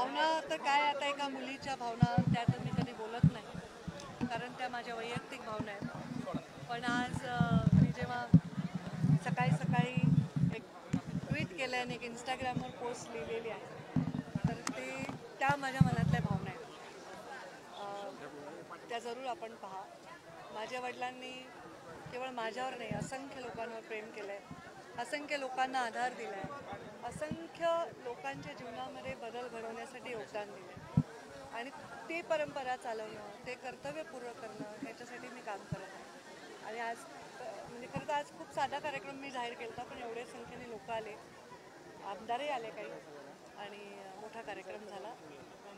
भावना तर काय, आता एका मुलीच्या भावना त्या तर मी कधी बोलत नाही, कारण त्या माझ्या वैयक्तिक भावना आहेत. पण आज मी जेव्हा सकाळी सकाळी एक ट्विट केलं आणि एक इंस्टाग्रामवर पोस्ट लिहिलेली आहे, तर त्या माझ्या मनातल्या भावना आहेत. त्या जरूर आपण पहा. माझ्या वडिलांनी केवळ माझ्यावर नाही, असंख्य लोकांवर प्रेम केलं आहे, असंख्य लोकांना आधार दिला आहे, असंख्य लोकांच्या जीवनामध्ये बदल घडवण्यासाठी योगदान दिलं आहे आणि ती परंपरा चालवणं, ते कर्तव्य पूर्ण करणं, ह्याच्यासाठी मी काम करत आहे. आणि आज म्हणजे खरं तर आज खूप साधा कार्यक्रम मी जाहीर केला होता, पण एवढे संख्येने लोक आले, आमदारही आले काही, आणि मोठा कार्यक्रम झाला.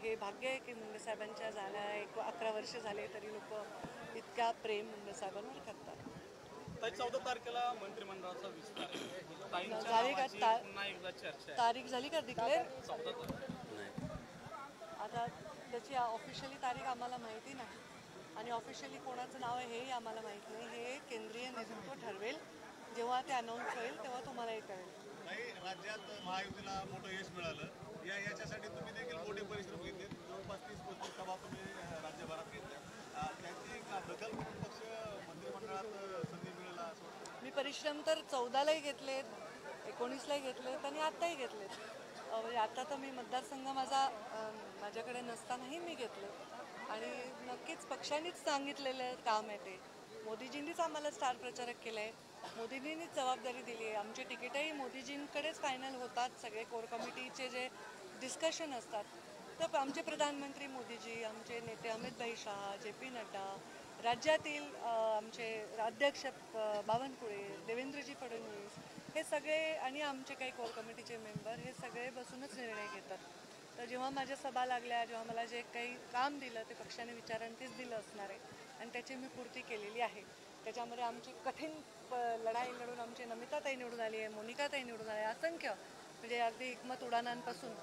हे भाग्य आहे की मुंडे साहेबांच्या झाल्या 11 वर्ष झाले तरी लोक इतका प्रेम मुंडे साहेबांवर करतात. 14 तारखेला मंत्रिमंडळाचा विस्तार झाली का? तारीख झाली का डिक्लेअर? आता त्याची ऑफिशियली तारीख आम्हाला माहिती नाही आणि ऑफिशियली कोणाचं नाव आहे हेही आम्हाला माहीत नाही. हे केंद्रीय नेतृत्व ठरवेल. जेव्हा ते अनाऊन्स होईल तेव्हा तुम्हालाही कळेल. राज्यात महायुतीला मोठं यश मिळालं, याच्यासाठी तुम्ही देखील मोठे परिश्रम घेतले. जवळपास 30-35 सभा तुम्ही राज्यभरात घेतल्या. त्याची एक दखल म्हणून पक्ष मंत्रिमंडळात संधी मिळेल असं वाटतं. मी परिश्रम तर 14लाही घेतलेत, 19लाही घेतलेत आणि आत्ताही घेतलेत. म्हणजे आता तर मी मतदारसंघ माझ्याकडे नसतानाही मी घेतले आणि नक्कीच पक्षानेच सांगितलेलं काम आहे ते. मोदीजींनीच आम्हाला स्टार प्रचारक केलं आहे, मोदींनीच जबाबदारी दिली आहे. आमचे तिकीटही मोदीजींकडेच फायनल होतात. सगळे कोर कमिटीचे जे डिस्कशन असतात तर आमचे प्रधानमंत्री मोदीजी, आमचे नेते अमित शहा, JP नड्डा, राज्यातील आमचे अध्यक्ष बावनकुळे, देवेंद्रजी फडणवीस, हे सगळे आणि आमचे काही कोर कमिटीचे मेंबर, हे सगळे बसूनच निर्णय घेतात. तर जेव्हा माझ्या सभा लागल्या, जेव्हा मला जे काही काम दिलं ते पक्षाने विचारांतीच दिलं असणार आहे आणि त्याची मी पूर्ती केलेली आहे. त्याच्यामध्ये आमची कठीण लढाई लढून आमची नमिताताई निवडून आली आहे, मोनिकाताई निवडून आली आहे, असंख्य म्हणजे अगदी हिकमत उडाणांपासून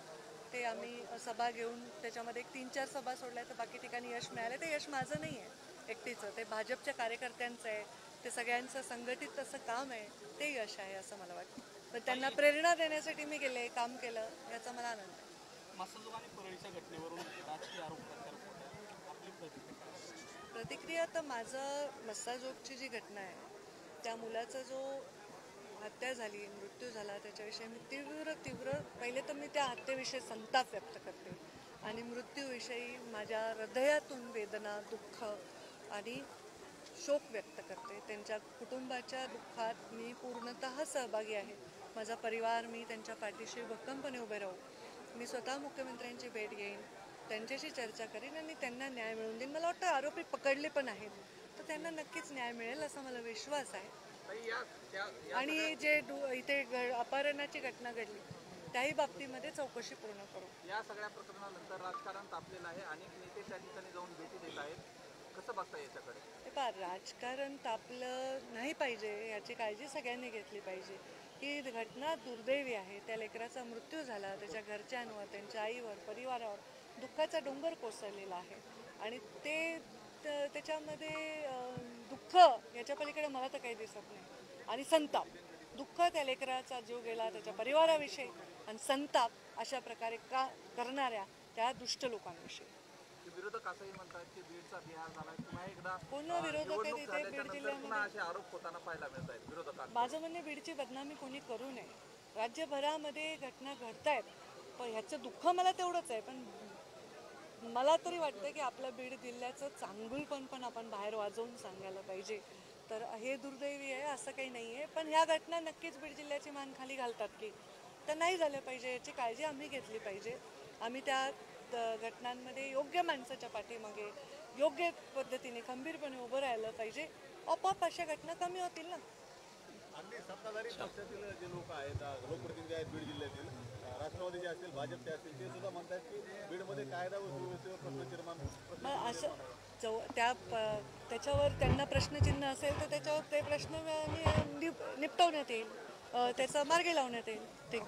ते आम्ही सभा घेऊन त्याच्यामध्ये 3-4 सभा सोडल्या तर बाकी ठिकाणी यश मिळालं. ते यश माझं नाही आहे एकटीचं, ते भाजपच्या कार्यकर्त्यांचं आहे, ते सगळ्यांचं संघटित असं काम आहे, ते यश आहे असं मला वाटतं. पण त्यांना प्रेरणा देण्यासाठी मी गेले, काम केलं, याचा मला आनंद आहे. मसाजोग आणि परळीच्या घटनेवरून राजकीय आरोप प्रत्यारोप, आपली प्रतिक्रिया तर माझं मस्साजोगची जी घटना आहे, त्या मुलाचा जो हत्या झाली, मृत्यू झाला, त्याच्याविषयी मी तीव्र पहिले तर मी त्या हत्येविषयी संताप व्यक्त करते आणि मृत्यूविषयी माझ्या हृदयातून वेदना, दुःख आणि शोक व्यक्त करते. त्यांच्या कुटुंबाच्या दुःखात मी पूर्णतः सहभागी आहे. माझा परिवार, मी त्यांच्या पाठीशी भक्कमपणे उभे राहू. मी स्वतः मुख्यमंत्र्यांची भेट घेईन, त्यांच्याशी चर्चा करीन आणि त्यांना न्याय मिळवून देईन. मला वाटतं आरोपी पकडले पण आहेत, तर त्यांना नक्कीच न्याय मिळेल असा मला विश्वास आहे. आणि जे इथे अपहरणाची घटना घडली त्याही बाबतीमध्ये चौकशी पूर्ण करू. या सगळ्या प्रकरणानंतर राजकारण तापलेलं आहे, अनेक नेते त्या ठिकाणी जाऊन भेटी देत आहेत. कसं बघता याच्याकडे? हे पहा, राजकारण तापलं नाही पाहिजे याची काळजी सगळ्यांनी घेतली पाहिजे. ही घटना दुर्दैवी आहे. त्या लेकराचा मृत्यू झाला, त्याच्या घरच्यांवर, त्यांच्या आईवर, परिवारावर दुःखाचा डोंगर कोसळलेला आहे आणि त्याच्यामध्ये दुःख याच्या पलीकडे मला तर काही दिसत नाही. आणि संताप, दुःख त्या लेकराचा जीव गेला त्याच्या परिवाराविषयी आणि संताप अशा प्रकारे का करणाऱ्या त्या दुष्ट लोकांविषयी. विरोधक असंही म्हणतात की बीडचा बिहार झाला. पुन्हा एकदा पूर्ण विरोधक आहे तिथे बीड जिल्ह्यामध्ये. असे आरोप होताना पाहायला मिळत आहेत विरोधकांना. माझं म्हणणे बीडची बदनामी कोणी करू नये. राज्यभरामध्ये घटना घडतायत, पण ह्याचं दुःख मला तेवढंच आहे. पण मला तरी वाटतं की आपल्या बीड जिल्ह्याचं चांगुलपण पण आपण बाहेर वाजवून सांगायला पाहिजे. तर हे दुर्दैवी आहे असं काही नाही आहे, पण ह्या घटना नक्कीच बीड जिल्ह्याची मान खाली घालतात की तर नाही झालं पाहिजे, याची काळजी आम्ही घेतली पाहिजे. आम्ही त्या घटनांमध्ये योग्य माणसाच्या पाठीमागे योग्य पद्धतीने खंबीरपणे उभं राहिलं पाहिजे. आपोआप अशा घटना कमी होतील ना. अगदी सत्ताधारी पक्षातील जे लोक आहेत, लोकप्रतिनिधी आहेत बीड जिल्ह्यातील, राष्ट्रवादीचे असतील, भाजपचे असतील, ते सुद्धा म्हणतात की बीडमध्ये कायदा व सुव्यवस्थेवर प्रश्न निर्माण असं त्याच्यावर त्यांना प्रश्नचिन्ह असेल तर त्याच्यावर ते प्रश्न निपटवण्यात येईल, त्याचा मार्गी लावण्यात येईल. ठीक.